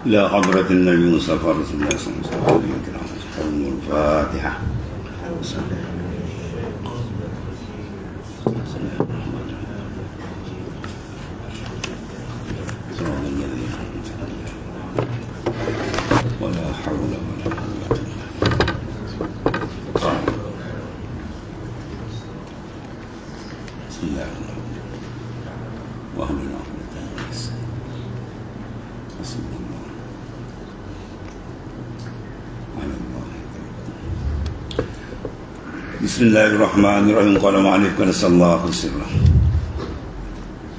إلى حضرة النبي المصطفى رسول الله صلى الله عليه وسلم. الفاتحة. ولا حول ولا قوة إلا بالله. بسم الله الرحمن الرحيم. وأهلنا Bismillahirrahmanirrahim. Qala ma'alif kana sallallahu sirra.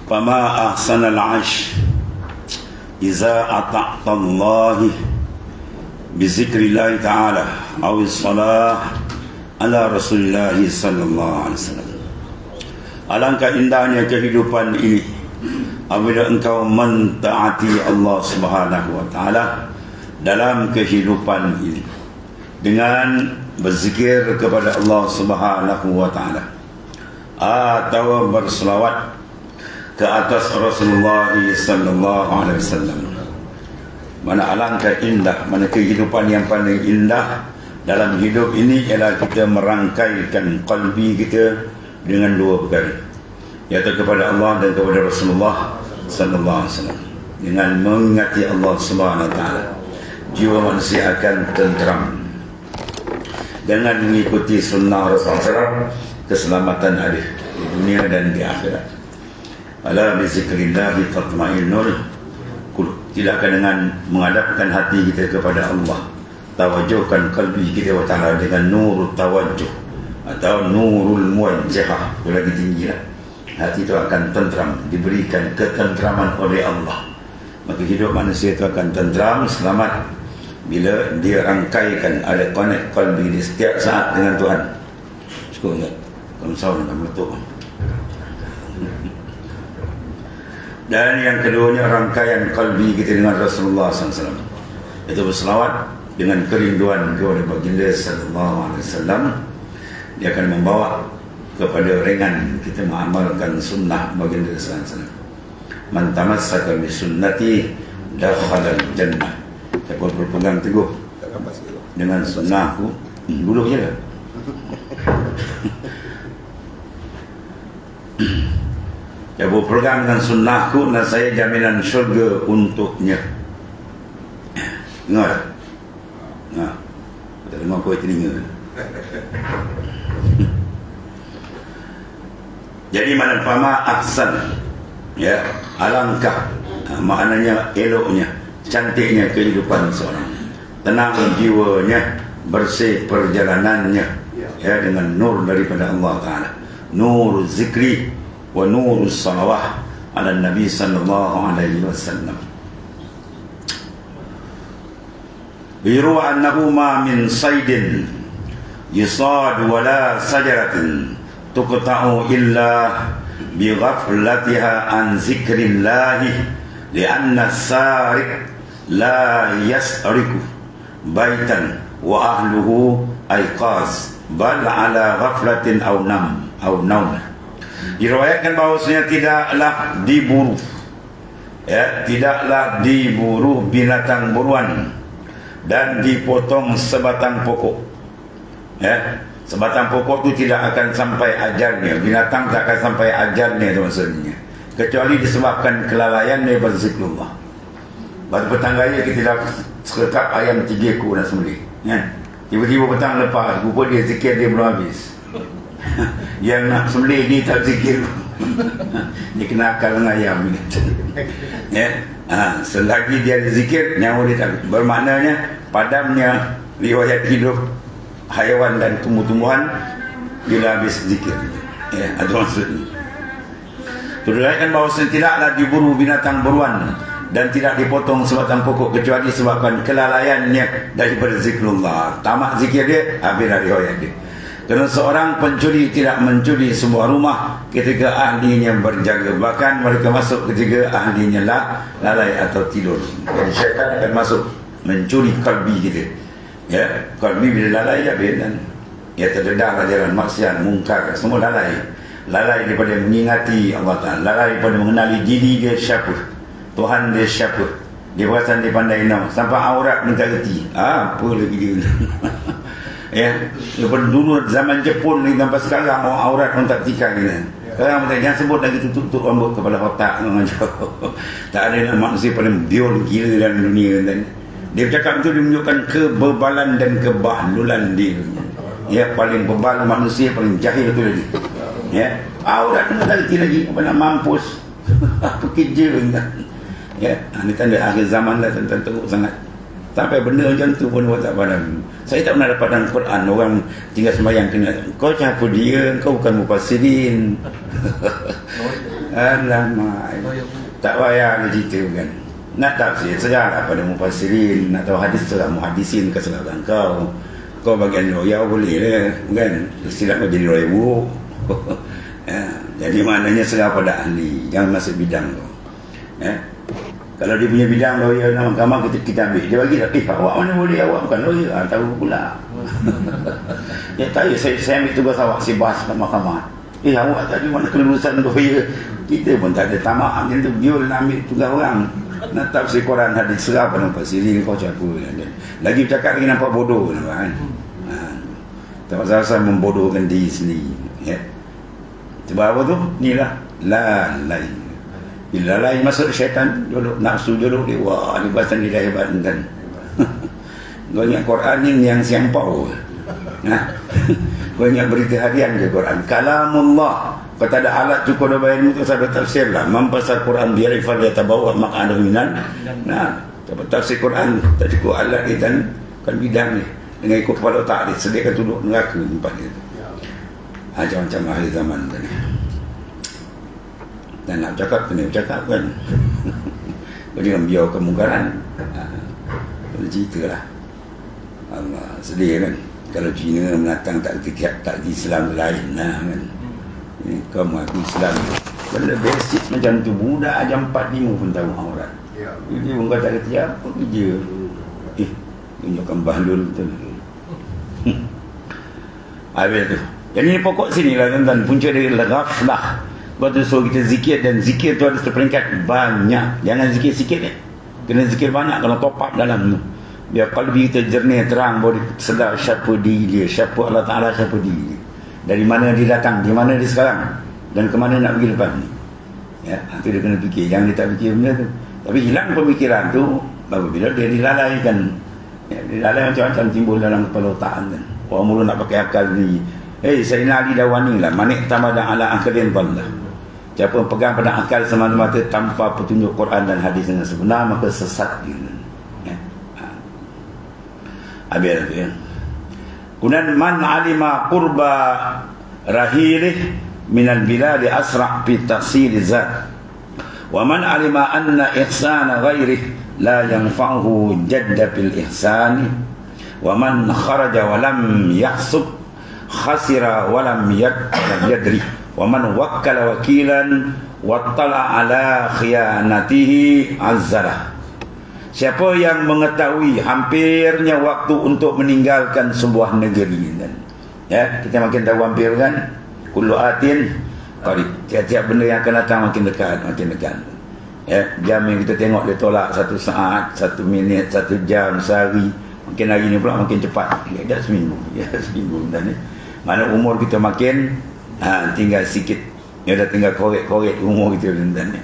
Fama ahsana al-'ash iza ata'ta Allah bi zikrillah ta'ala aw as-salah ala Rasulillah sallallahu alaihi wasallam. Alangkah indahnya kehidupan ini apabila engkau mentaati Allah Subhanahu wa taala dalam kehidupan ini dengan berzikir kepada Allah Subhanahu wa taala atau berselawat ke atas Rasulullah sallallahu alaihi wasallam. Mana alangkah indah, mana kehidupan yang paling indah dalam hidup ini ialah kita merangkaikan qalbi kita dengan dua perkara, iaitu kepada Allah dan kepada Rasulullah sallallahu alaihi wasallam. Dengan mengingati Allah Subhanahu wa taala, jiwa manusia akan tenteram. Dengan mengikuti sunnah Rasulullah, keselamatan ada di dunia dan di akhirat. Ala bi zikrillahi tatma'innul qulub. Tidakkah dengan menghadapkan hati kita kepada Allah, tawajjuhkan qalbi kita wa ta'ala dengan nurul tawajjuh atau nurul muwajjahah, lagi tinggi lah, hati itu akan tentram, diberikan ketentraman oleh Allah. Maka hidup manusia itu akan tentram, selamat bila dia rangkaikan, ada connect qalbi di setiap saat dengan Tuhan. Cukup tak? Kalau sahur nak meletup. Dan yang keduanya, rangkaian qalbi kita dengan Rasulullah SAW. Itu berselawat dengan kerinduan kepada baginda sallallahu alaihi wasallam. Dia akan membawa kepada ringan kita mengamalkan sunnah baginda sallallahu alaihi wasallam. Man tamassaka bi sunnati dakhala al-jannah. Siapa berpegang teguh dengan sunnahku, dulu je lah. Siapa berpegang dengan sunnahku, dan saya jaminan syurga untuknya. Dengar tak? Nah, kita dengar kau telinga. Jadi mana fama ahsan, ya, alangkah, maknanya eloknya, cantiknya kehidupan seorang, tenang jiwanya, bersih perjalanannya, ya, dengan nur daripada Allah Ta'ala, nur zikri wa nur salawah ala Nabi sallallahu alaihi wasallam. Biru annahu ma min saydin yusad wala sajaratin tuqta'u illa bi ghaflatiha an zikrillahi li'anna as-sariq la yasriku baitan wa ahluhu aiqaz bal ala ghaflatin aw naum. Diriwayatkan bahawasanya tidaklah diburu, ya, tidaklah diburu binatang buruan dan dipotong sebatang pokok, ya. Sebatang pokok itu tidak akan sampai ajalnya, binatang tak akan sampai ajalnya, itu maksudnya, kecuali disebabkan kelalaiannya berzikrullah. Baru petang raya kita dah sekekap ayam 3 ekor nak sembelih, kan? Tiba-tiba petang lepas, rupa dia zikir dia belum habis. Yang nak sembelih ni tak zikir. Dia kena akal dengan ayam ni. Ya? Selagi dia zikir, nyawa dia tak. Bermaknanya padamnya riwayat hidup haiwan dan tumbuh-tumbuhan bila habis zikir. Ya, ada maksudnya. Diriwayatkan bahawa tidaklah diburu binatang buruan dan tidak dipotong sebatang pokok kecuali disebabkan kelalaiannya daripada zikrullah. Tamat zikir dia, habislah riwayat dia. Kerana seorang pencuri tidak mencuri sebuah rumah ketika ahlinya berjaga. Bahkan mereka masuk ketika ahlinya lalai atau tidur. Jadi syaitan akan masuk mencuri kalbi kita. Ya, kalbi bila lalai ya dan ya terdedah jalan maksiat, mungkar, semua lalai. Lalai daripada mengingati Allah Ta'ala, lalai daripada mengenali diri dia siapa, Tuhan dia siapa. Dia perasan dia pandai nak sampai aurat minta reti. Apa lagi dia? Ya, daripada dulu zaman Jepun ni sampai sekarang orang aurat orang tak tikai ni. Sekarang jangan sebut lagi tutup rambut kepala otak. Tak ada manusia paling biol gila dalam dunia kan. Dia bercakap itu dia menunjukkan kebebalan dan kebahlulan dia. Ya, paling bebal manusia, paling jahil tu lagi. Ya, aurat tak reti lagi, apa nak mampus. Apa kerja kan. Ya, ini tanda akhir zaman dah, tentang teruk sangat. Sampai benda macam tu pun orang tak pandang. Saya tak pernah dapat dalam Quran orang tinggal sembahyang kena, kau siapa dia, kau bukan mufassirin. Alamak, tak payah dia cerita kan. Nak tafsir sejarah pada mufassirin, nak tahu hadis sejarah muhadisin ke sejarah kau. Kau bagian royal boleh lah kan. Silap kau jadi royal buruk. Ya, jadi maknanya serah pada ahli, jangan masuk bidang kau. Ya. Kalau dia punya bidang lawyer dalam mahkamah, kita ambil. Dia bagi tak, awak mana boleh, awak bukan lawyer. Tahu pula. Ya tahu, saya ambil tugas awak, saya bahas kat mahkamah. Awak tadi mana kelulusan lawyer. Kita pun tak ada tamak macam tu. Dia nak ambil tugas orang. Nak tafsir Quran, hadis serah pada mufassirin, kau siapa. Lagi bercakap lagi nampak bodoh. Kan? Tak pasal membodohkan diri sendiri. Ya. Sebab apa tu? Inilah lalai. Bila lalai masuk syaitan, jodoh, nafsu jodoh dia, wah, dia bahasan dia dah hebat kan. Kau ingat Quran ni yang siampau. Kau ingat berita harian ke Quran. Kalamullah. Kau tak ada alat cukup dah bayar itu, saya tafsir lah. Mampasal Quran biar ifal dia tabawa mak'adah minan. Nah, dapat tafsir Quran, tak cukup alat dia kan bidang ni. Dengan ikut kepala otak dia, sediakan duduk neraka tempat dia. Macam-macam akhir zaman tadi. Dan nak cakap, kena bercakap kan. Kau jangan biar kemungkaran. Kena cerita lah. Allah, sedih kan. Kalau Cina menatang tak di Islam lain lah kan. Kau mengaku Islam. Benda basic macam tu. Budak aja 4-5 pun tahu aurat. Jadi orang kata kerja apa kerja. Tunjukkan bahlul tu. Habis tu. Jadi ini pokok sini lah tuan-tuan. Punca dari ghaflah. Lepas tu suruh kita zikir, dan zikir tu ada seperingkat banyak. Jangan zikir sikit ni. Kena zikir banyak kalau top up dalam tu. Biar kalbi kita jernih, terang, boleh sedar siapa diri dia, siapa Allah Ta'ala, siapa diri dia. Dari mana dia datang, di mana dia sekarang, dan ke mana nak pergi lepas ni. Ya, itu dia kena fikir. Jangan dia tak fikir benda tu. Tapi hilang pemikiran tu, bila dia dilalaikan. Ya, dilalai macam-macam timbul dalam kepala otak kan. Orang mula nak pakai akal ni. Sayyidina Ali dah wani lah. Manik tamadan ala akhrin wallah. Siapa yang pegang pada akal semata-mata tanpa petunjuk Quran dan hadis yang sebenar, maka sesat dia. Ya. Habis tu ya. Kemudian man alima qurba rahilih minal bilad asra' fi tahsil zat. Wa man alima anna ihsana ghairih la yanfa'uhu jadda fil ihsani. Wa man kharaja wa lam yahsub khasira wa lam yadri. Wa man wakkala wakilan wattala ala khiyanatihi azzalah. Siapa yang mengetahui hampirnya waktu untuk meninggalkan sebuah negeri kan? Ya, kita makin tahu hampir kan? Kullu atin qarib. Tiap-tiap benda yang akan datang makin dekat, makin dekat. Ya, jam yang kita tengok dia tolak 1 saat, 1 minit, 1 jam, sehari. Makin hari ni pula makin cepat. Dah seminggu. Ya, seminggu dan ni. Mana umur kita makin tinggal sikit. Ya, dah tinggal korek-korek umur kita dan ni.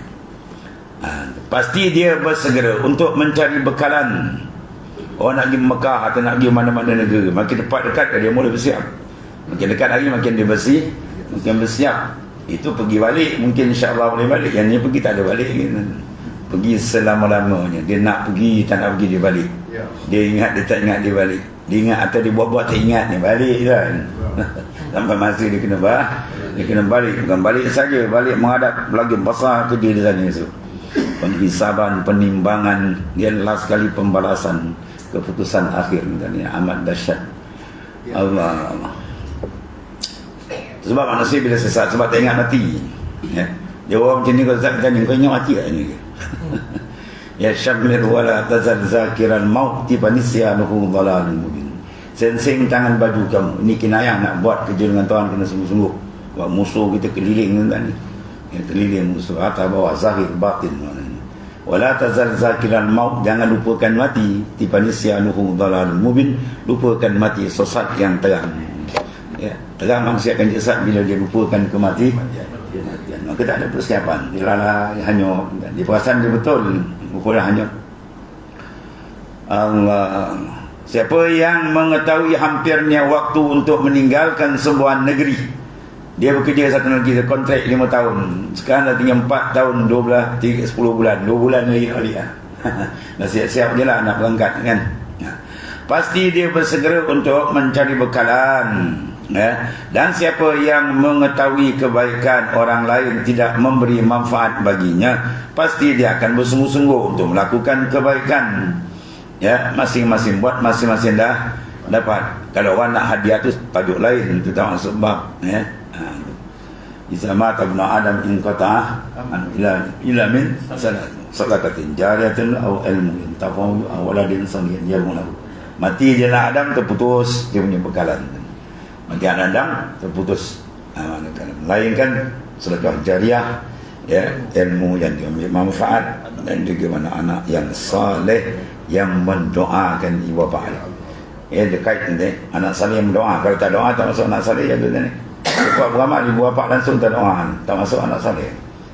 Pasti dia bersegera untuk mencari bekalan. Orang nak pergi Mekah atau nak pergi mana-mana negara, makin dekat dia mula bersiap. Makin dekat lagi makin dia makin bersiap. Itu pergi balik, mungkin insya-Allah boleh balik. Yang ni pergi tak ada balik kan. Pergi selama-lamanya. Dia nak pergi, tak nak pergi dia balik. Dia ingat, dia tak ingat dia balik. Dia ingat atau dia buat-buat tak ingat dia balik kan. Sampai masa dia kena balik. Bukan balik saja, balik menghadap lagi besar ke dia di sana tu. Penghisaban, penimbangan, dia last kali pembalasan, keputusan akhir dan ini amat dahsyat. Allah. Sebab manusia bila sesat sebab tak ingat mati. Ya. Dia orang macam ni kalau sesat tanya kau ingat mati tak ni? Ya syamir wala tazal zakiran maut tiba nisyanuhu dhalalun mubin. Sensing tangan baju kamu. Ini kinayah nak buat kerja dengan Tuhan kena sungguh-sungguh. Sebab musuh kita keliling kan ni. Ya, keliling musuh atas bawah zahir batin maknanya. Wala tazal zakiran maut, jangan lupakan mati tiba nisyanuhu dhalalun mubin. Lupakan mati sesat yang terang. Ya, terang manusia akan sesat bila dia lupakan kematian. Maka tak ada persiapan. Dia lalai hanyut. Dia perasan dia betul. Rupanya hanyut. Allah. Siapa yang mengetahui hampirnya waktu untuk meninggalkan sebuah negeri, dia bekerja satu negeri, kontrak 5 tahun, sekarang dah tinggal 4 tahun 12, 10 bulan, 2 bulan lagi lah. Dah siap-siap je lah nak berangkat kan. Pasti dia bersegera untuk mencari bekalan. Dan siapa yang mengetahui kebaikan orang lain tidak memberi manfaat baginya, pasti dia akan bersungguh-sungguh untuk melakukan kebaikan. Ya, masing-masing buat, masing-masing dah dapat. Kalau orang nak hadiah tu tajuk lain, itu tak masuk bab. Ya, Isa mata ibn Adam in qata'a ila min sadaqatin jariyatin aw ilmin yantafa'u aw waladin salihin yarmu lahu. Mati je lah Adam, terputus dia punya bekalan. Mati Adam terputus melainkan sedekah jariah, ya, ilmu yang diambil manfaat, dan juga mana anak yang saleh yang mendoakan ibu bapa. Ya, dekat ni anak saleh yang mendoa. Kalau tak doa tak masuk anak saleh yang tu ni. Sebab beramal ibu bapa langsung tak doa, tak masuk anak saleh.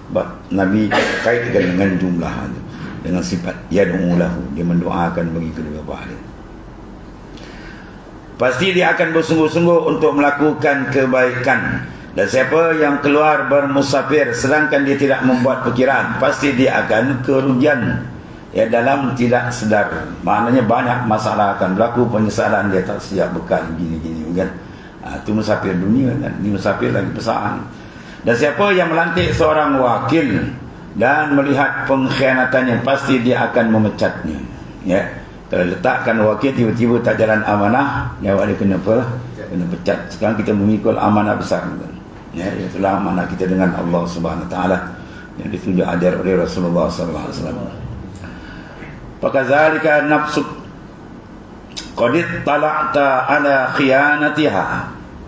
Sebab Nabi kaitkan dengan jumlah tu, dengan sifat yad'u lahu, dia mendoakan bagi kedua bapa dia. Pasti dia akan bersungguh-sungguh untuk melakukan kebaikan. Dan siapa yang keluar bermusafir sedangkan dia tidak membuat fikiran, pasti dia akan kerugian. Ya, dalam tidak sedar. Maknanya banyak masalah akan berlaku, penyesalan dia tak siap bekal gini-gini kan. Itu musafir dunia kan. Ini musafir lagi pesahan. Dan siapa yang melantik seorang wakil dan melihat pengkhianatannya, pasti dia akan memecatnya. Ya. Kalau letakkan wakil tiba-tiba tak jalan amanah, nyawa dia kena pecat. Sekarang kita mengikut amanah besar kan. Ya, itulah amanah kita dengan Allah Subhanahu Wa Taala yang ditunjuk ajar oleh Rasulullah sallallahu alaihi wasallam. Fakadzalika nafsu qad tala'ta ala khiyanatiha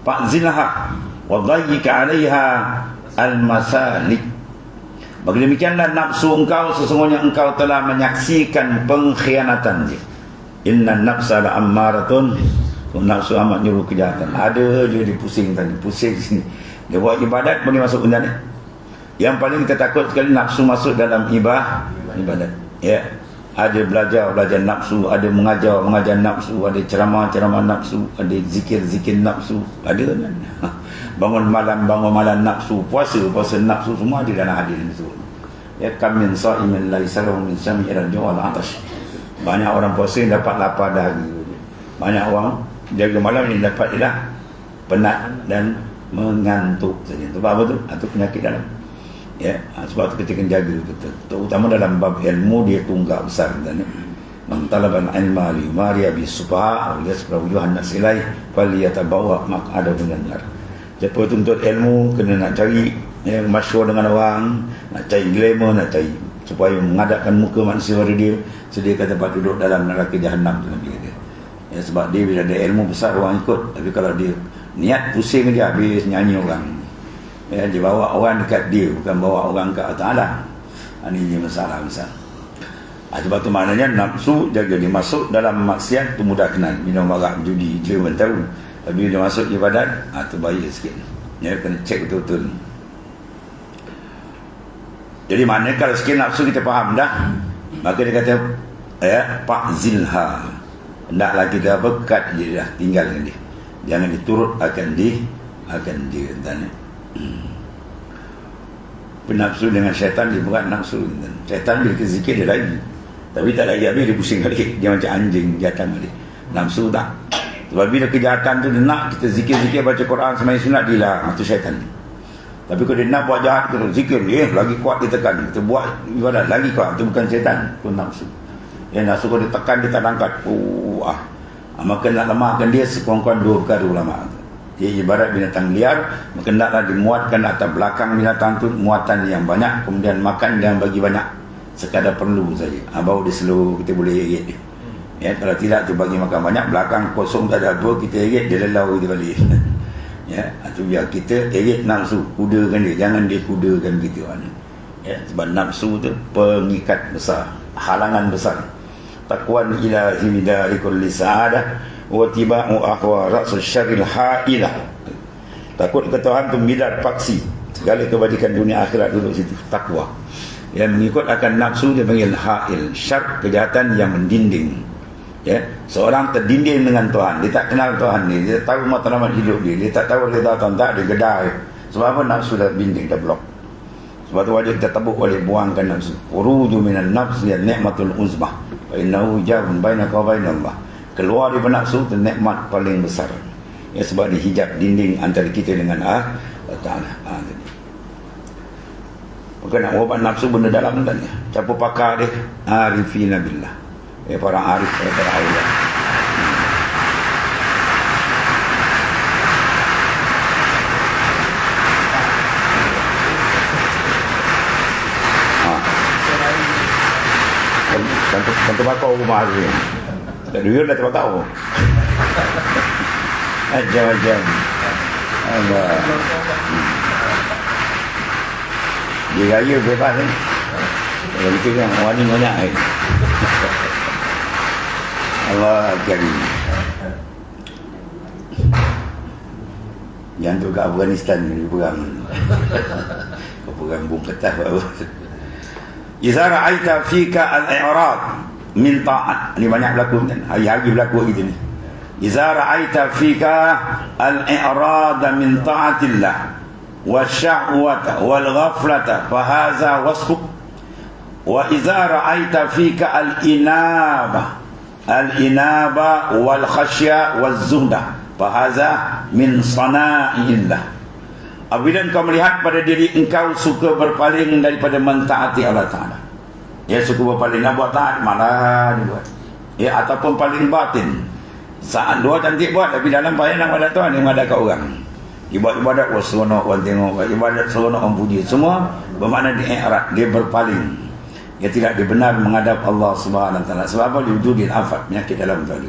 fa'zilha wa dhayyika 'alayha al-masalik. Bagi demikianlah nafsu engkau, sesungguhnya engkau telah menyaksikan pengkhianatan dia. Inna nafsa la'ammaratun, nafsu amat nyuruh kejahatan. Ada je dia pusing tadi, pusing sini. Dia buat ibadat boleh masuk benda ni. Yang paling kita takut sekali nafsu masuk dalam ibadat. Ya. Ada belajar nafsu, ada mengajar nafsu, ada ceramah nafsu, ada zikir nafsu, ada kan? bangun malam nafsu, puasa nafsu, semua ada dalam hadis itu. Ya, kam min sa'imin la yasalu min sami'il jawal atash. Banyak orang puasa yang dapat lapar dahaga. Banyak orang jaga malam yang dapat ialah penat dan mengantuk saja. Sebab apa tu? Itu penyakit dalam. Ya, sebab tu kita kena jaga betul. Terutama dalam bab ilmu, dia tunggak besar dan man talabal ilma li mariya bi subha aw yasra wujuhan nas ilai falyatabawa maq'ada minan nar. Siapa tuntut ilmu kena nak cari yang masyhur dengan orang, nak cari glamour, nak cari supaya mengadapkan muka manusia pada dia, sediakan tempat duduk dalam neraka jahanam tu Nabi kata. Ya, sebab dia bila ada ilmu besar orang ikut, tapi kalau dia niat pusing dia habis nyanyi orang. Ya, dia bawa orang dekat dia, bukan bawa orang ke Allah. Ini masalah besar. Sebab tu maknanya nafsu jaga dia masuk dalam maksiat tu mudah kenal. Minum arak, judi, dia pun tahu. Tapi dia masuk ibadat, tu bahaya sikit. Ya, kena cek betul-betul. Jadi maknanya kalau sikit nafsu kita faham dah, maka dia kata Pak Zilha, hendaklah kita bekat dia dah, tinggal dengan dia. Jangan diturut akan dia dan penafsu dengan syaitan, dia berat nafsu. Syaitan bila ke zikir dia lagi, tapi tak lagi habis dia pusing balik. Dia macam anjing kejahatan balik. Nafsu tak. Sebab bila kejahatan tu dia nak kita zikir-zikir, baca Quran semai sunat, dia hilang. Itu syaitan. Tapi kalau dia nak buat jahat, kita zikir lagi kuat dia tekan. Kita buat ibadat lagi kuat. Itu bukan syaitan, itu nafsu. Yang nafsu kalau dia tekan, dia tak angkat. Maka nak lemahkan dia sekurang-kurang 2 perkara ulama. Dia ibarat binatang liar, maka hendaklah dimuatkan atas belakang binatang tu muatan yang banyak, kemudian makan jangan bagi banyak, sekadar perlu saja. Baru dia slow, kita boleh irit dia. Ya, kalau tidak tu bagi makan banyak, belakang kosong tak ada apa, kita irit, dia lelau dia balik. Ya, itu biar kita irit nafsu, kudakan dia, jangan dia kudakan kita. Ya, sebab nafsu tu pengikat besar, halangan besar. Taqwan ilahi midari kulli sa'adah wa tiba'u ahwa ra'sul syarril ha'ilah. Takut ke Tuhan tu midar paksi segala kebajikan dunia akhirat duduk situ. Takwa yang mengikut akan nafsu dia panggil ha'il, syar, kejahatan yang mendinding. Ya, seorang terdinding dengan Tuhan, dia tak kenal Tuhan ni, dia tahu matlamat hidup dia tak tahu reda Tuhan, tak ada gedai. Sebab apa? Nafsu dah binding, dah blok. Sebab tu wajib kita tabuk oleh buangkan nafsu. Uruju minan nafs ya ni'matul uzmah wa innahu jabun bainaka wa bainallah. Keluar dari nafsu itu nikmat paling besar. Ya, sebab dia hijab dinding antara kita dengan Allah Ta'ala. Maka nak ubat nafsu benda dalam dan campur pakar dia arifina billah. Ya, para arif, para awliya. Tentu bakau rumah tu. Tak duit dah terbakau. Ajam-ajam. Allah. Dia raya bebas ni. Kalau kita kan wani banyak ni. Allah Karim. Yang tu kat Afghanistan ni perang. Perang bom petas apa. Iza ra'aita fika al-i'rad min ta'at. Ni banyak berlaku kan. Hari-hari berlaku gitu ni. Iza ra'aita fika al-i'rad min ta'atillah wa syahwata wal ghaflata fa hadza wasfu. Wa iza ra'aita fika al-inaba wal khasya wal zuhda fa hadza min sana'illah. Apabila engkau melihat pada diri engkau suka berpaling daripada mentaati Allah Ta'ala, ya, suka berpaling nak buat taat malah dibuat, ya, ataupun paling batin saat dua cantik buat tapi dalam payah nak pada Tuhan yang ada kat orang, ibadat seronok orang tengok, ibadat seronok orang puji, semua bermakna dia i'rad, dia berpaling, dia tidak dibenar menghadap Allah Subhanahu Wa Ta'ala. Sebab apa? Liwujudil afat, penyakit dalam tuan.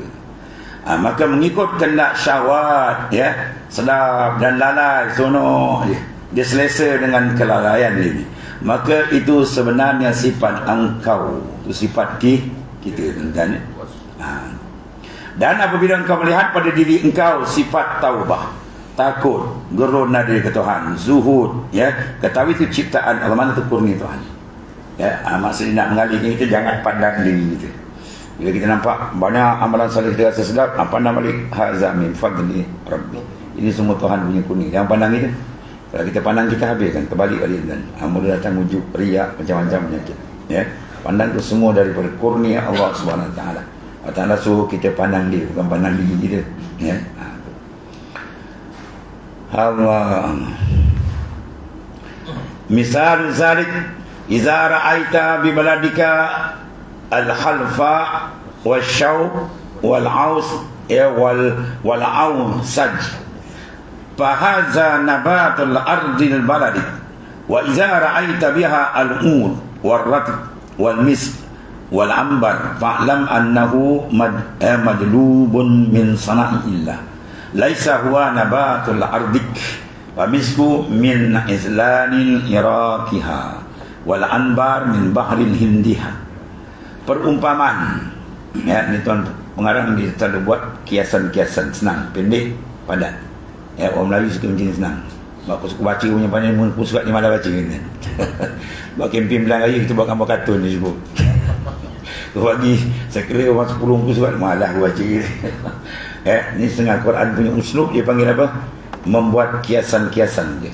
Maka mengikut kehendak syahwat, ya, sedap dan lalai, seronok dia selesa dengan kelalaian ini, maka itu sebenarnya sifat engkau, itu sifat kita dan apabila engkau melihat pada diri engkau sifat taubah, takut, geruna dari Tuhan, zuhud, ya, ketahui itu ciptaan Allah, mana itu kurnia Tuhan. Ya, maksudnya nak mengalihkan kita, jangan pandang diri kita. Bila kita nampak banyak amalan saleh kita rasa sedap, apa nama balik haza min fadli rabbi, ini semua Tuhan punya kurnia. Jangan pandang kita. Kalau kita pandang kita habiskan, terbalik kali dan mula datang wujud riak, macam-macam penyakit. Ya, pandang itu semua daripada kurnia Allah Subhanahu Wa Ta'ala. Allah Ta'ala suruh kita pandang dia, bukan pandang diri kita. Ya. Allah. Misal zalik, iza ra'aita bi baladika al-halfa wal-syawq wal-aus wal-awsaj fahadha nabatul ardil baladi wa iza ra'aita biha al-ud wal-ratib wal-misk wal-ambar fa'lam annahu madlubun min sana'illah laisa huwa nabatul ardik wa misku min izlanil iraqiha wal-anbar min bahril hindiha. Perumpamaan, ya, ni tuan pengarang dia selalu buat kiasan-kiasan senang, pendek, padat. Ya, orang Melayu suka macam senang. Sebab suka baca punya panjang pun suka ni malah baca kan. Buat kempen Belang Raya kita buat gambar kartun dia sebut. Bagi saya kira orang 10 pun suka malah aku baca. Ni setengah Quran punya uslub, dia panggil apa? Membuat kiasan-kiasan dia.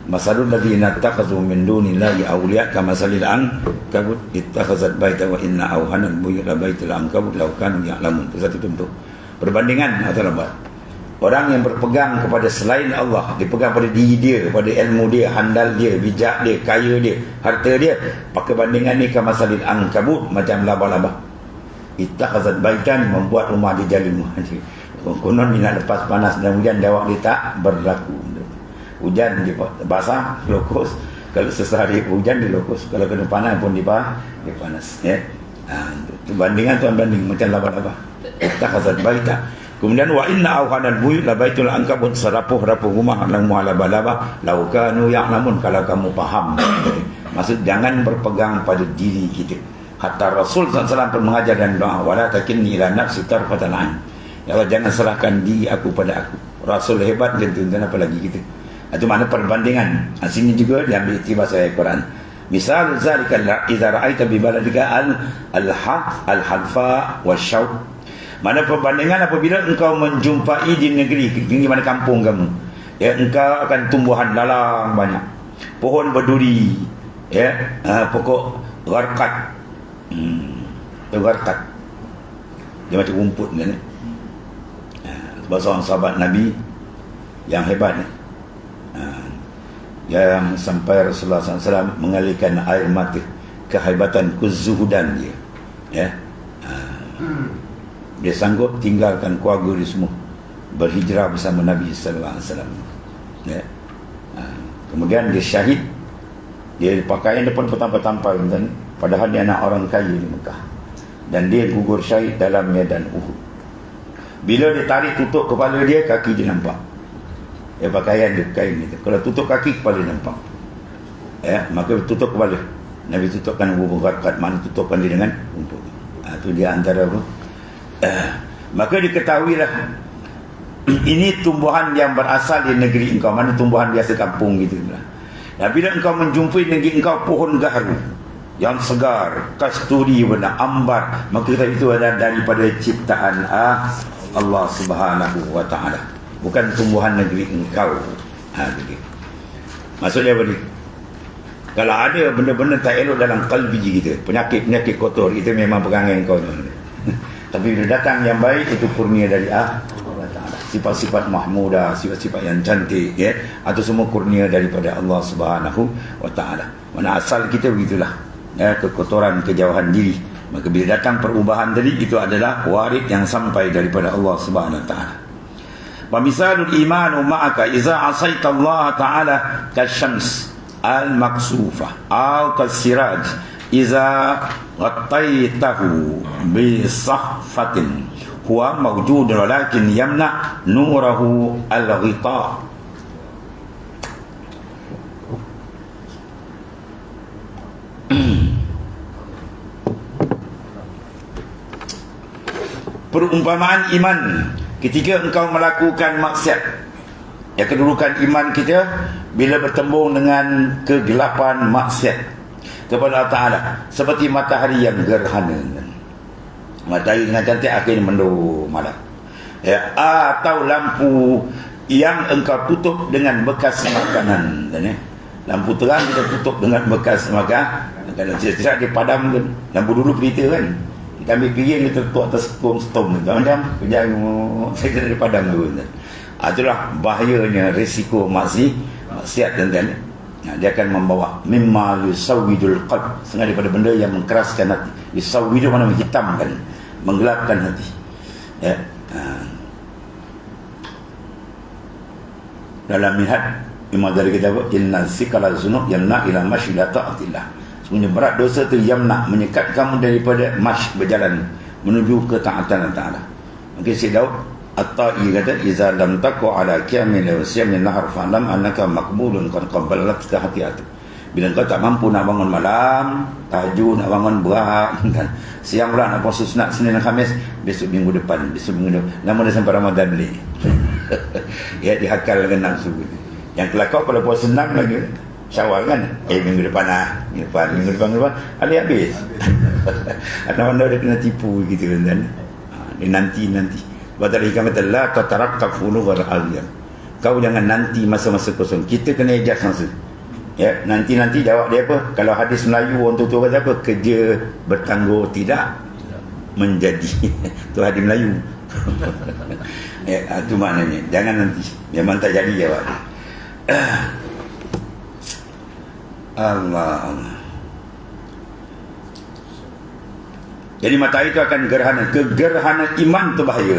Masalul ladzina takhadhu min dunillahi awliya kamasalil ankabut ittakhazat baita wa inna awhanal buyut la baitul ankabut law kanu ya'lamun. Itu satu contoh perbandingan atau lambat. Orang yang berpegang kepada selain Allah, dipegang pada diri dia, pada ilmu dia, handal dia, bijak dia, kaya dia, harta dia, pakai bandingan ni kamasalil ankabut, macam laba-laba. Ittakhazat baitan, membuat rumah dia, jadi rumah dia. Konon dia nak lepas panas dan hujan, jawab dia tak berlaku. Hujan dia basah, lokus. Kalau sesehari hujan dia lokus. Kalau kena panas pun dia panas. Ya. Itu bandingan tuan banding macam laba-laba. Tak kasat baik tak. Kemudian wa inna awhanal buyut la baitul ankabut, serapuh-rapuh rumah lang laba-laba lau kanu ya'lamun, kalau kamu faham. Maksud jangan berpegang pada diri kita. Hatta Rasul SAW pun mengajar dan doa, wala takinni ila nafsi tarfatan ain. Ya Allah, jangan serahkan diri aku pada aku. Rasul hebat dan tuan apa lagi kita. Itu makna perbandingan. Sini juga diambil ikhtibas ayat Quran. Misal zalika idza ra'aita bi baladika al-hadfa wasyauq. Mana perbandingan apabila engkau menjumpai di negeri mana kampung kamu, ya, engkau akan tumbuhan lalang banyak, pohon berduri, ya, pokok gharqat. Gharqat dia macam rumput kan. Sebab seorang sahabat Nabi yang hebat ni, yang sampai Rasulullah SAW mengalirkan air mata kehebatan kezuhudan dia, ya. Dia sanggup tinggalkan keluarga dia semua, berhijrah bersama Nabi sallallahu alaihi wasallam, ya. Kemudian dia syahid. Dia pakaian dia pun bertampal-tampal, padahal dia anak orang kaya di Mekah, dan dia gugur syahid dalam medan Uhud. Bila dia tarik tutup kepala dia, kaki dia nampak. Ya, pakaian dia kain itu. Kalau tutup kaki, kepala dia nampak. Ya, maka tutup kepala. Nabi tutupkan hubung gharqat, mana tutupkan dia dengan rumput. Itu dia antara apa? Maka diketahuilah ini tumbuhan yang berasal di negeri engkau, mana tumbuhan biasa kampung gitu. Dan bila engkau menjumpai negeri engkau pohon gaharu yang segar, kasturi warna ambar, maka itu adalah daripada ciptaan Allah Subhanahu wa taala, bukan tumbuhan negeri engkau. Maksudnya apa ni? Kalau ada benda-benda tak elok dalam kalbi kita, penyakit-penyakit kotor, kita memang pegangan engkau. Tapi bila datang yang baik, itu kurnia dari Allah Ta'ala. Sifat-sifat mahmudah, sifat-sifat yang cantik, ya, atau semua kurnia daripada Allah Subhanahu wa Ta'ala. Mana asal kita begitulah, ya, kekotoran, kejauhan diri. Maka bila datang perubahan tadi, itu adalah warid yang sampai daripada Allah Subhanahu wa Ta'ala. Wa misalul imanu ma'aka iza asaita Allah Ta'ala kasyams al-maksufah au kasiraj iza ghattaitahu bi sahfatin huwa mawjud walakin yamna nurahu al-ghita. Perumpamaan iman ketika engkau melakukan maksiat, ya, kedudukan iman kita bila bertembung dengan kegelapan maksiat kepada Allah Ta'ala, seperti matahari yang gerhana. Matahari dengan cantik akhirnya mendung malam, ya, atau lampu yang engkau tutup dengan bekas makanan, ya. Lampu terang kita tutup dengan bekas makanan. Tidak dia padam kan. Lampu dulu kita kan, kita ambil piring, kita tutup atas stom macam kejap saya dia padam dulu. Itulah bahayanya risiko maksiat, tuan-tuan. Dia akan membawa mimma yusawwidul qalb, sengaja daripada benda yang mengkeraskan hati. Yusawwidu mana menghitamkan, menggelapkan hati, ya. Dalam minhaj Imam dari kita apa? Inna sikala zunub yamna ila mashi la ta'atillah. Sebenarnya berat dosa itu yamna, menyekat kamu daripada mash, berjalan menuju ketaatan Ta'ala. Maka si Daud At-Ta'i kata, iza lam taku ala kiamin siyamin nahar fa'lam annaka makbulun qad qabbalat ka hati-hati. Bila kau tak mampu nak bangun malam, tahajud, nak bangun berat, kan, siang pula nak puasa sunat Senin dan Khamis, besok minggu depan, lama dah sampai Ramadan ni. Ya, dihakal dengan nafsu. Yang kelakar kalau puasa 6 lagi Syawal kan, minggu depan minggu depan alih habis. Ada dia kena tipu gitu kan. Dia nanti Batal hikam kata la tataraqqab fulughal aliyah. Kau jangan nanti masa-masa kosong. Kita kena ejas masa. Ya, nanti jawab dia apa? Kalau hadis Melayu orang tua kata apa? Kerja bertangguh tidak menjadi. Itu hadis Melayu. Ya, itu maknanya. Jangan nanti. Memang tak jadi jawab. Allah. Jadi matahari itu akan gerhana. Kegerhana iman itu bahaya.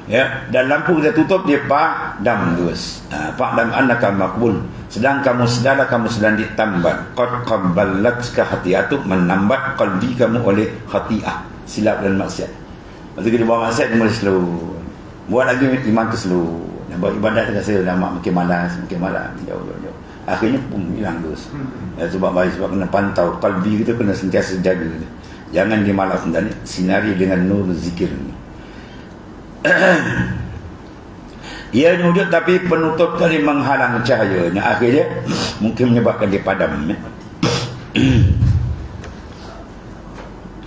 Ya, dan lampu kita tutup dia padam terus. Fa'lam annaka maqbul. Sedang kamu sedarlah kamu sedang ditambat. Qad qabbalatka khati'atu, menambat qalbi kamu oleh khati'ah, silap dan maksiat. Lepas tu kita buat maksiat dia mula slow. Buat lagi iman tu slow. Dan buat ibadat dia rasa dah makin malas, jauh. Akhirnya pun hilang terus. Ya, sebab kena pantau qalbi kita, kena sentiasa jaga. Jangan dimalas dan sinari dengan nur zikir ni. Ia wujud tapi penutup tadi menghalang cahayanya, akhirnya mungkin menyebabkan dia padam.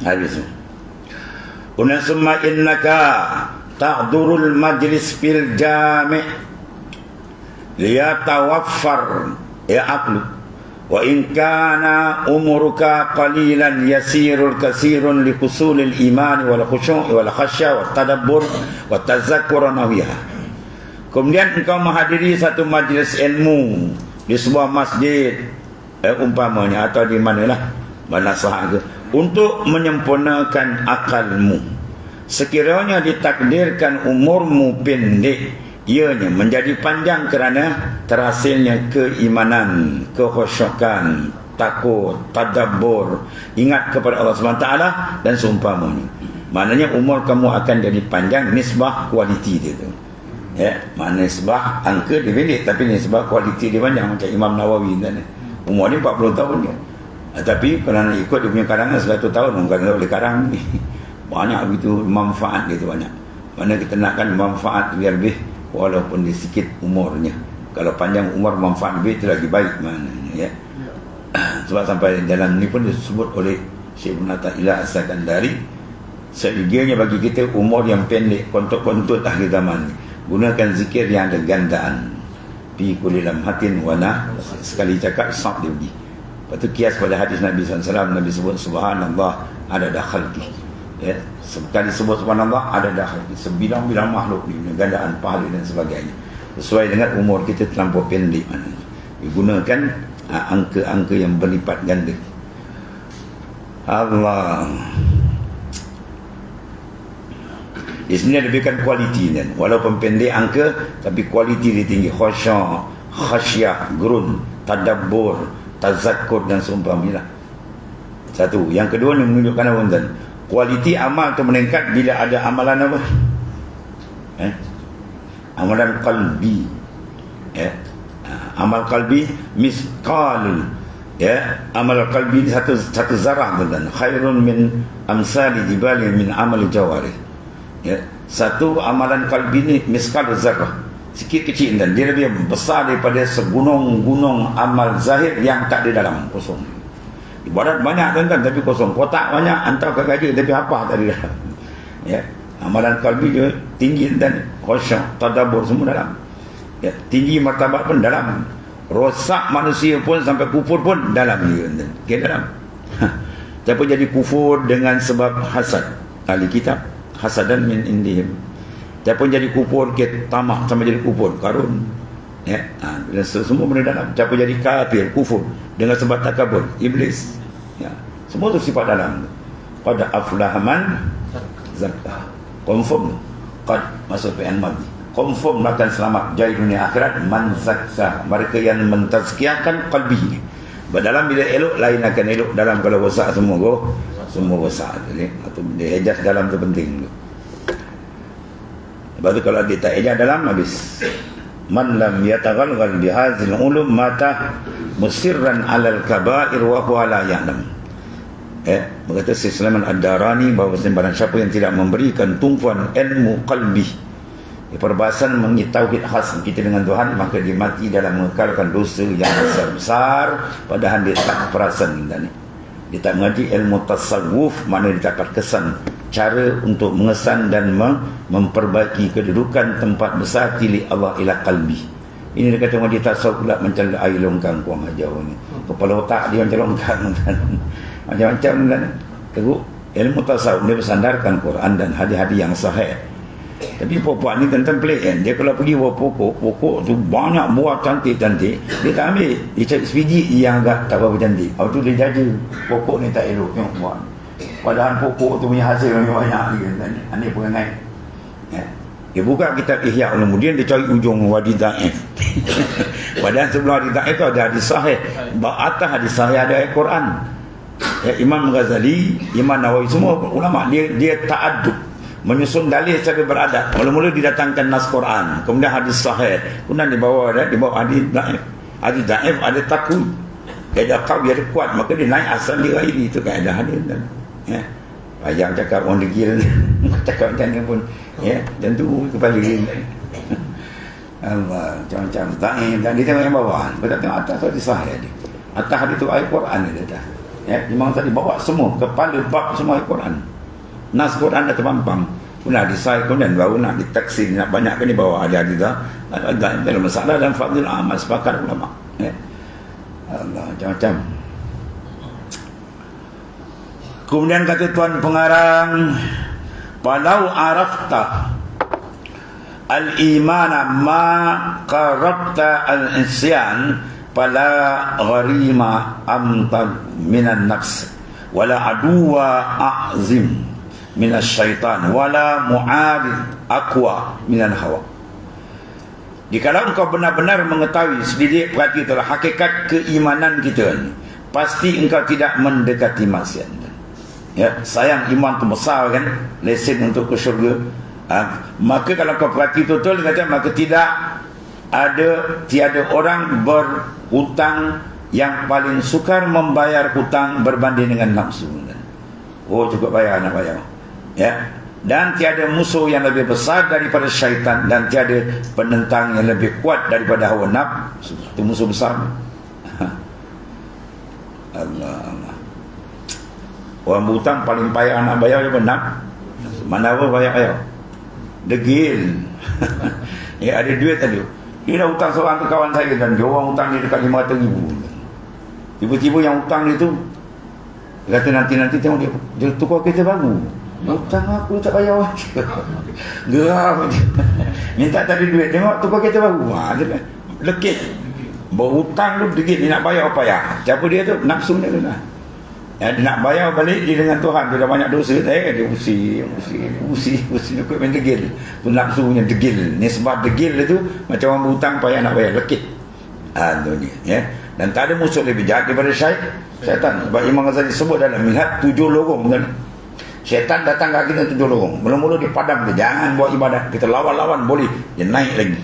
Habis. Unasumma innaka ta'durul majlis fil jami' liyatawaffar aqlu wa in kana umuruka qalilan yasirul kasirun likusulil iman wal khusyu' wal khasya wat tadabbur wat tazakkur nawiha. Kemudian engkau menghadiri satu majlis ilmu di sebuah masjid umpamanya, atau di manalah manasah itu, untuk menyempurnakan akalmu. Sekiranya ditakdirkan umurmu pendek, ianya menjadi panjang kerana terhasilnya keimanan, kekhusyukan, takut, tadabbur, ingat kepada Allah SWT dan seumpamanya. Maknanya umur kamu akan jadi panjang, nisbah kualiti dia tu. Ya, makna nisbah angka dia pendek, tapi nisbah kualiti dia banyak. Macam Imam Nawawi kan, umur dia 40 tahun dia. Tapi kalau nak ikut dia punya karangan 100 tahun, bukan tak boleh karang ni. Banyak begitu manfaat dia tu banyak. Mana kita nakkan manfaat biar lebih, walaupun dia sikit umurnya. Kalau panjang umur manfaat lebih, itu lagi baik maknanya, ya. Sebab sampai dalam ni pun disebut oleh Syekh Ibn Athaillah As-Sakandari, seiganya bagi kita umur yang pendek, kontut-kontut akhir zaman ni, gunakan zikir yang ada gandaan. Fi kulli lamhatin wa nah, sekali cakap sab dia pergi. Lepas tu kias pada hadis Nabi SAW, Nabi sebut subhanallah adada khalqi. Ya, sekali sebut subhanallah adada khalqi, sebilang-bilang makhluk ni, gandaan pahala dan sebagainya. Sesuai dengan umur kita terlampau pendek maknanya. Digunakan angka-angka yang berlipat ganda. Allah. Di sini lebihkan kualiti kan. Walaupun pendek angka, tapi kualiti dia tinggi. Khusyu', khasyah, gerun, tadabbur, tazakkur dan seumpamanya. Satu. Yang kedua ni menunjukkan apa tuan? Kualiti amal tu meningkat bila ada amalan apa? Amalan qalbi. Amal qalbi misqal. Ya, amal qalbi satu zarah tuan. Khairun min amsali jibali min amal jawari. Ya, satu amalan kalbi ni miskal zarrah, sikit kecil, dan dia lebih besar daripada segunung-gunung amal zahir yang tak ada dalam, kosong. Ibadat banyak kan, tapi kosong. Kotak banyak, hantar ke gaji, tapi apa tak ada dalam. Ya, amalan kalbi dia tinggi dan khusyuk, tadabbur semua dalam. Ya, tinggi martabat pun dalam. Rosak manusia pun sampai kufur pun dalam dia. Okay, dalam. Tapi jadi kufur dengan sebab hasad. Ahli kitab hasadan min indihim. Dia pun jadi kufur ke tamak sama jadi kufur Karun. Ya, dan semua benda dalam. Dia pun jadi kafir, kufur dengan sebab takabur, iblis. Ya, semua tu sifat dalam. Qad aflaha man zakka. Confirm. Qad masuk fi'il madhi. Confirm akan selamat jaya dunia akhirat man zakka, mereka yang mentazkiyahkan qalbi. Dalam bila elok lain akan elok dalam. Kalau rosak semua semua besar tu, atau dia hejaz dalam tu penting tu. Lepas tu kalau dia tak hejaz dalam, habis. Man lam yataghalghal bihazil ulum mata musirran alal kaba'ir wa huwa la ya'lam. Berkata Syekh Sulaiman Ad-Darani bahawa barang siapa yang tidak memberikan tumpuan ilmu qalbi, perbahasan mengenai tauhid khas kita dengan Tuhan, maka dia mati dalam mengekalkan dosa yang besar-besar, padahal dia tak perasan dan dia tak mengaji ilmu tasawuf, mana dia dapat kesan cara untuk mengesan dan memperbaiki kedudukan tempat besar tilik Allah ila qalbi. Ini dia kata orang dia tasawuf pula macam air longkang kuang hajau ni. Kepala otak dia macam longkang macam-macam kan. Teruk ilmu tasawuf dia bersandarkan Quran dan hadis-hadis yang sahih. Tapi perempuan ni tentang pelik kan. Dia kalau pergi buah pokok tu banyak buah cantik-cantik, dia tak ambil. Dia cari sebiji yang agak tak berapa cantik. Lepas tu dia jaga pokok ni tak elok, tengok buah. Padahal pokok tu punya hasil lebih banyak lagi kan. Ini perangai. Ya. Dia buka kitab Ihya Ulumuddin, dia cari ujung Wadi Dhaif. Padahal sebelum Wadi Dhaif itu ada hadis sahih. Atas hadis sahih ada ayat Quran. Ya, Imam Ghazali, Imam Nawawi, semua ulama dia ta'addub, menyusun dalil secara beradab. Mula-mula didatangkan nas Quran, kemudian hadis sahih, kemudian dibawa hadis dhaif. Hadis dhaif ada takut, kaedah qawi ada kuat, maka dia naik asal dia ini, itu kaedah hadis. Ya. Payah cakap orang degil, cakap macam ni pun, ya, tentu kepala dia. Allah, macam-macam. Tak dia tengok yang bawah, kita tengok atas hadis sahih dia. Atas itu ayat Quran dia dah. Ya, Imam tadi bawa semua kepala bab semua ayat Quran. Nas Quran dah terpampang. Kemudian disai, kemudian baru nak ditaksir, nak banyak kan dibawa ada dalam masalah dan fadil amal sepakat ulama. Ya. Allah, macam-macam. Kemudian kata tuan pengarang, "Walau arafta al-imana ma qarabta al-isyan fala gharima amtad minan nafs wala aduwa a'zim minas syaitan wala mu'adid aqwa minan hawa." Jikalau engkau benar-benar mengetahui sedikit perhati itulah hakikat keimanan kita ni, pasti engkau tidak mendekati maksiat. Ya, sayang iman tu besar kan, lesen untuk ke syurga. Maka kalau kau perhati betul, kata maka tiada orang berhutang yang paling sukar membayar hutang berbanding dengan nafsu. Oh, cukup bayar, nak bayar. Ya. Dan tiada musuh yang lebih besar daripada syaitan, dan tiada penentang yang lebih kuat daripada hawa nafsu. Itu musuh besar. Allah. Orang berhutang paling payah nak bayar apa? Mana apa bayar? Degil. Ya, ada duit tadi. Dia dah hutang seorang ke kawan saya, dan dia orang hutang dia dekat 500,000. Tiba-tiba yang hutang dia tu, dia kata nanti tengok dia tukar kereta baru. Hutang aku tak bayar. Geram. Minta tadi duit, tengok tukar kereta baru. Dia lekit. Berhutang tu degil, dia nak bayar apa ya? Siapa dia tu? Nafsu dia tu lah. Ya, dia nak bayar balik dia dengan Tuhan. Dia dah banyak dosa, dia usi dia main degil. Tu nafsunya degil. Ni sebab degil tu macam orang berhutang payah nak bayar, lekit. Tu dia, ya. Dan tak ada musuh lebih jahat daripada syaitan. Sebab Imam Ghazali sebut dalam Minhaj 7 lorong kan. Syaitan datang ke kita 7 lorong. Mula-mula dia padam dia, jangan buat ibadat. Kita lawan boleh, dia naik lagi.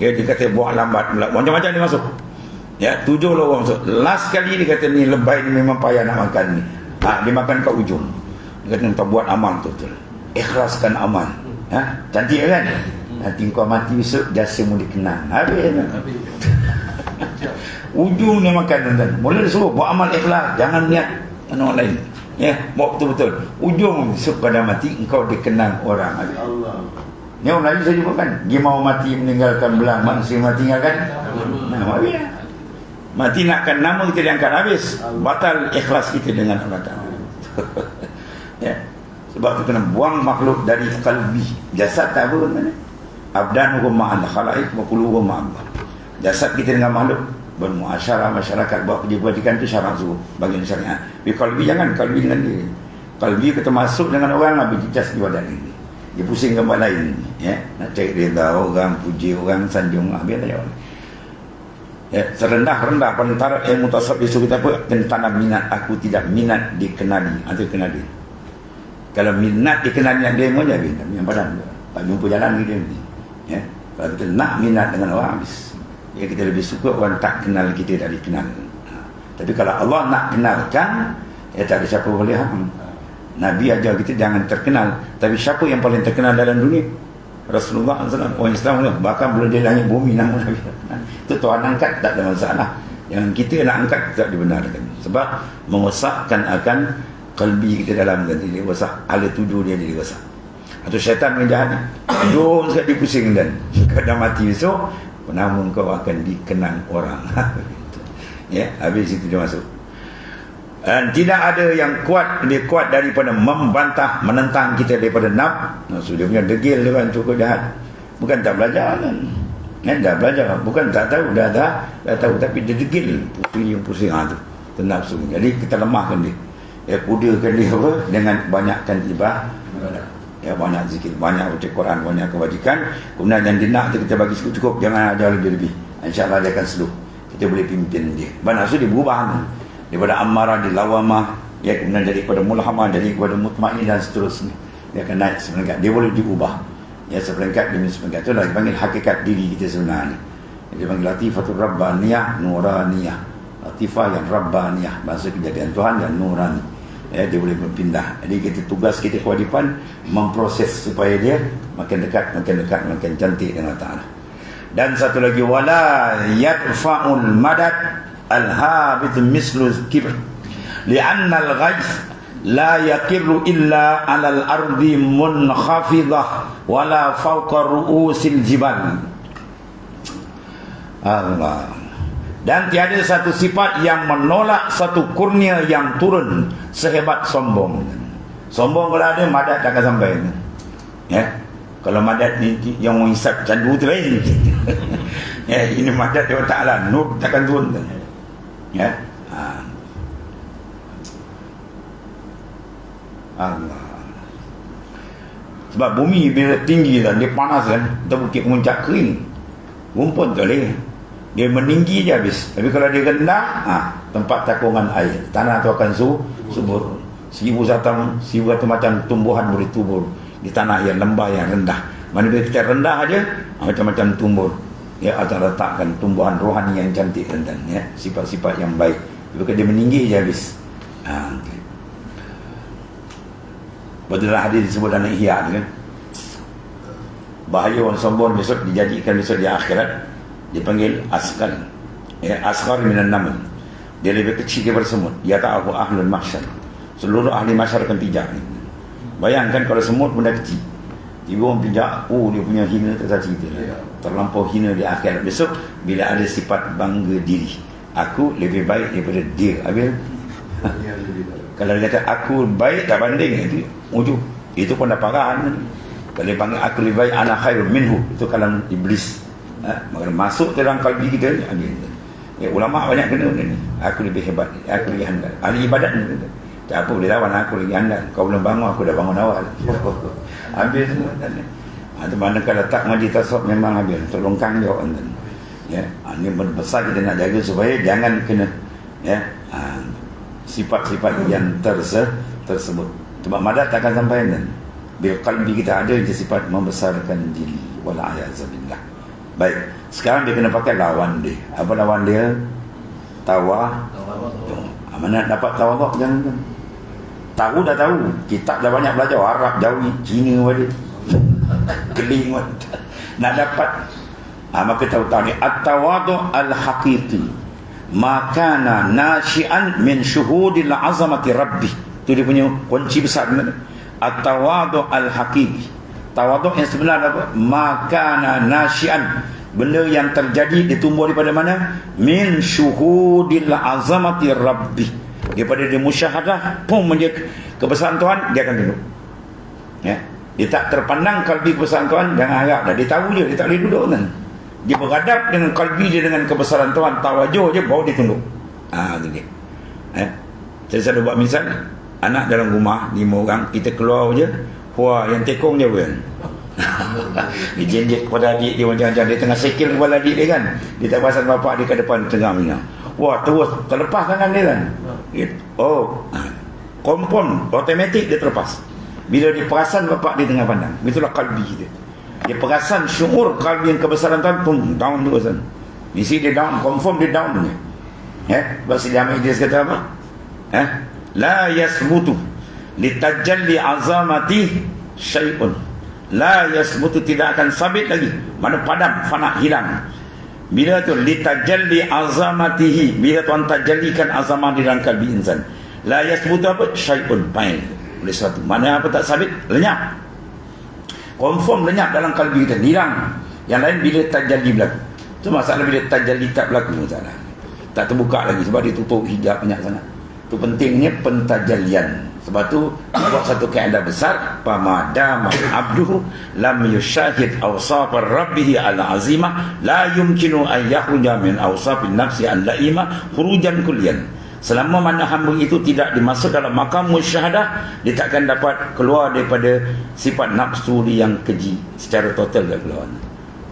Ya, dia kata buat lambat, macam-macam dia masuk. Ya, 7 lorong masuk. Last kali dia kata ni lebay ni memang payah nak makan ni. Dia makan kat ujung. Dia kata tak buat amal betul. Ikhlaskan amal. Cantik kan? Nanti kau mati besok jasamu dikenang. Habis kan? Ujung dia makan tuan. Mula dia suruh buat amal ikhlas, jangan niat orang lain. Ya, buat betul-betul. Ujung besok pada mati engkau dikenang orang. Habis. Allah. Ni orang Melayu saya jumpa kan, dia mau mati meninggalkan belang, manusia mati tinggalkan. Habis. Mati nakkan nama kita diangkat, habis. Batal ikhlas kita dengan Allah Ta'ala. Ya. Sebab tu kena buang makhluk dari kalbi. Jasad tak apa kan? Abdan hukum ma'al khalaik wa qulubu ma'allah. Jasad kita dengan makhluk bermuasyarah masyarakat, buat kebajikan tu syarat suruh bagian syariat. Tapi kalbi jangan, kalbi dengan dia. Kalbi kita masuk dengan orang, habis dicas ibadat ini. Dia pusing gambar lain, ya. Nak cari reda orang, puji orang, sanjung, habis tak jawab. Ya, serendah-rendah antara ilmu tasawuf itu kita apa? Tentang minat, aku tidak minat dikenali. Ada kenali. Kalau minat dikenali yang dia mana habis, yang badan tak jumpa jalan kita ni. Ya, kalau kita nak minat dengan orang, habis. Ya, kita lebih suka orang tak kenal kita dari kenal. Tapi kalau Allah nak kenalkan, ya tak ada siapa boleh haram. Nabi ajar kita jangan terkenal. Tapi siapa yang paling terkenal dalam dunia? Rasulullah SAW. Orang Islam tu, bahkan belum dia langit bumi nama Nabi. Itu Tuhan angkat, tak ada masalah. Yang kita nak angkat tak dibenarkan. Sebab merosakkan akan kalbi kita dalam nanti dia rosak. Ala tujuh dia jadi rosak. Atau syaitan yang jahat, duduk sekali pusing dan kadang mati besok, nama kau akan dikenang orang. Ya, habis itu dia masuk. Dan tidak ada yang kuat, lebih kuat daripada membantah, menentang kita daripada nafsu. Dia punya degil dia kan, cukup jahat. Bukan tak belajar kan, dah belajar. Bukan tak tahu, dah tahu. Tapi dia degil, pusing tu nafsu. Jadi kita lemahkan dia, kudakan dia apa, dengan banyakkan ibadah. Ya, banyak zikir, banyak baca Quran, banyak kebajikan. Kemudian yang dia nak tu kita bagi cukup, jangan ajar lebih-lebih. InsyaAllah dia akan slow. Kita boleh pimpin dia. Maksud dia berubah daripada amarah, di lawamah, ya, kemudian jadi kepada mulhamah, jadi kepada mutmain dan seterusnya. Dia akan naik seperingkat. Dia boleh diubah. Ya, seperingkat demi seperingkat. Itulah dipanggil hakikat diri kita sebenarnya. Dia panggil latifatul rabbaniyah, nuraniyah. Latifah yang rabbaniyah, bahasa kejadian Tuhan yang nurani. Ya, dia boleh berpindah. Jadi kita tugas kita, kewajipan memproses supaya dia makin dekat, makin cantik dengan Ta'ala. Dan satu lagi, wala yadfa'ul madad al-habit mislu kibr li'anna al-ghayth la yaqirru illa 'ala al-ardi munkhafidah wala fawqa ru'usil jibal. Allah. Dan tiada satu sifat yang menolak satu kurnia yang turun sehebat sombong. Sombong kalau ada, madat takkan sampai. Ya, kalau madat ni yang menghisap candu tu lain. Ya, ini madat Allah Ta'ala, nur takkan turun. Ya, Allah. Sebab bumi bila tinggi kan, dia panas kan, kita bukit muncak kering, rumput tak boleh. Dia meninggi je habis. Tapi kalau dia rendah, tempat takungan air, tanah tu akan subur. 1000 macam tumbuhan boleh tumbuh di tanah yang lembah, yang rendah. Mana bila kita rendah aja, macam-macam tumbuh. Ya, atau letakkan tumbuhan rohani yang cantik dan ya, sifat-sifat yang baik. Tapi kalau dia meninggi je habis. Okay. Betulah hadis disebut dalam Ihya kan. Bahaya orang sombong besok dijadikan besok di akhirat. Dipanggil askar. Ya, askar minan naml. Dia lebih kecil daripada semut. Ya ta'ahu ahlul mahsyar. Seluruh ahli mahsyar akan pijak. Bayangkan kalau semut benda kecil, tiba orang pijak, dia punya hina tak cerita. Terlampau hina di akhirat. Besok bila ada sifat bangga diri, aku lebih baik daripada dia. Habis kalau dia kata aku baik, tak banding, itu ujung. Itu pun dah parah. Kalau dia panggil aku lebih baik, ana khairun minhu, itu kalam iblis. Masuk dalam kalbi kita. Ya, ulama banyak kena benda ni. Aku lebih hebat, aku lebih handal. Ahli ibadat ni, tak apa boleh lawan, aku lebih handal. Kau belum bangun, aku dah bangun awal. Habis semua. Itu mana kalau letak ngaji tasawuf memang habis, terlongkang je orang. Ya, ini besar kita nak jaga supaya jangan kena, ya, sifat-sifat yang tersebut. Sebab madat takkan sampai kan. Bila kalbi kita ada je sifat membesarkan diri. Wala'ayazabillah. Baik, sekarang dia kena pakai lawan dia. Apa lawan dia? Tawaduk. Mana dapat tawaduk? Jangan. Tahu dah tahu, kitab dah banyak belajar, Arab jauh ni, Cina balik, keling balik. Nak dapat, maka tahu ni at-tawaduk al-haqiqi makana nasyi'an min syuhudil azamati rabbi. Itu dia punya kunci besar. At-tawaduk al-haqiqi, tawaduk yang sebenar apa? Makana nasyi'an, benda yang terjadi ditumbuh daripada mana? Min syuhudil azamati rabbi, daripada dia musyahadah pun kebesaran Tuhan, dia akan duduk. Ya, dia tak terpandang kalbi kebesaran Tuhan, jangan harap dah. Dia tahu je, dia tak boleh duduk kan. Dia berhadap dengan kalbi dia dengan kebesaran Tuhan, tawajuh je, baru dia tunduk. Gini. Saya selalu buat misal, anak dalam rumah 5 orang, kita keluar je, wah, yang tekong je kan. Dia jenjek kepada adik dia macam-macam. Dia tengah sekil kepada adik dia kan. Dia tak perasan bapak dia kat depan tengah minyak. Wah, terus terlepas tangan dia kan. Kompon, automatik dia terlepas. Bila dia perasan bapak dia tengah pandang. Itulah kalbi dia. Dia perasan syukur kalbi yang kebesaran Tuhan, pun down terus kan. Isi dia down, confirm dia down punya. Ya, sebab Sidi Ahmad Idris kata apa? La yasbutu litajalli azamati syai'un. La yasbutu, tidak akan sabit lagi. Mana padam, fana, hilang. Bila tu litajalli azamatihi, bila Tuhan tajallikan azamah di dalam kalbi insan. La yasbutu apa? Syai'un, pain. Oleh sesuatu. Mana apa tak sabit? Lenyap. Confirm lenyap dalam kalbi kita, hilang. Yang lain bila tajalli berlaku. Itu masalah bila tajalli tak berlaku, masalah. Tak terbuka lagi sebab dia tutup hijab banyak sangat. Itu pentingnya pentajalian. Sebab tu buat satu kaedah besar, pamadama abduhu lam yushahid awsafar rabbih al-azimah la yumkinu an yakhruja min awsafin nafsi al-laimah khurujan kulliyan. Selama mana hamba itu tidak dimasuk dalam makam musyahadah, dia takkan dapat keluar daripada sifat nafsu dia yang keji secara total dia keluar.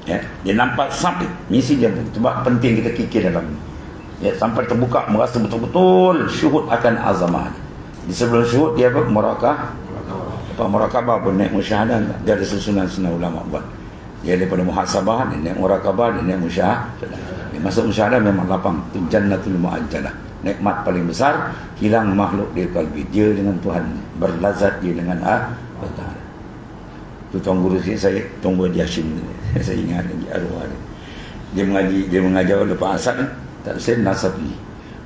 Ya, dia nampak sabit misi dia, sebab penting kita fikir dalam ya, sampai terbuka merasa betul-betul syuhud akan azamah. Di sebelum syuhud dia apa? Murakabah pun naik musyahadah. Dia ada susunan-susunan ulama buat. Dia daripada muhasabah, dia naik murakabah, dia naik musyahadah. Dia masuk musyahadah memang lapang. Itu jannatul mu'ajjalah. Nikmat paling besar, hilang makhluk dia kalbi. Dia dengan Tuhan, berlazat dia dengan Allah Ta'ala. Itu tuan guru saya, tuan guru Hashim. Saya ingat lagi arwah dia. Dia mengajar lepas asar, tak saya Nasafi.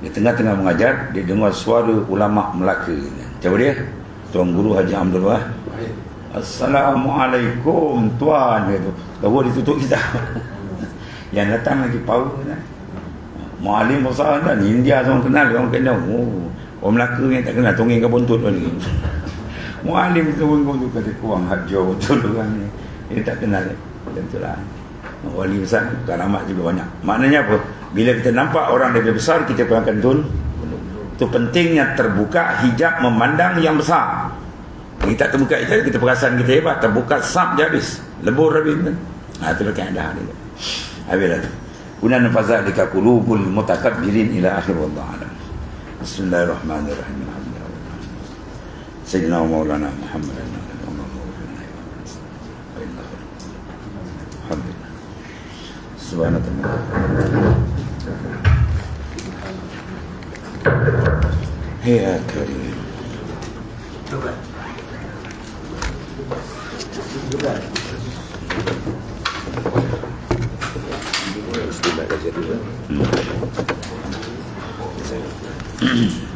Di tengah-tengah mengajar, dia dengar suara ulama Melaka. Coba dia, tuan guru Haji Abdul Wahab. Assalamualaikum tuan. Baru dia tutup kita. Yang datang lagi power kan. Mu'alim besar kan, India orang kenal, orang kenal. Orang Melaka yang tak kenal, tongeng ke buntut ni. Mu'alim tu pun kata kurang hajau betul orang ni. Dia tak kenal. Tentulah. Wali besar, karamat juga banyak. Maknanya apa? Bila kita nampak orang lebih besar, kita pun akan tunduk. Itu pentingnya terbuka hijab memandang yang besar. Kita tak terbuka hijab, kita perasan kita hebat. Terbuka sab je habis. Lebur habis kan. Itulah keadaan dia. Habislah tu. Kunan fazalika qulubul mutakabbirin ila akhir wallahu alam. Bismillahirrahmanirrahim. Sayyidina Maulana Muhammad alhamdulillah. Subhanallah. Ya karim. Bismillahirrahmanirrahim.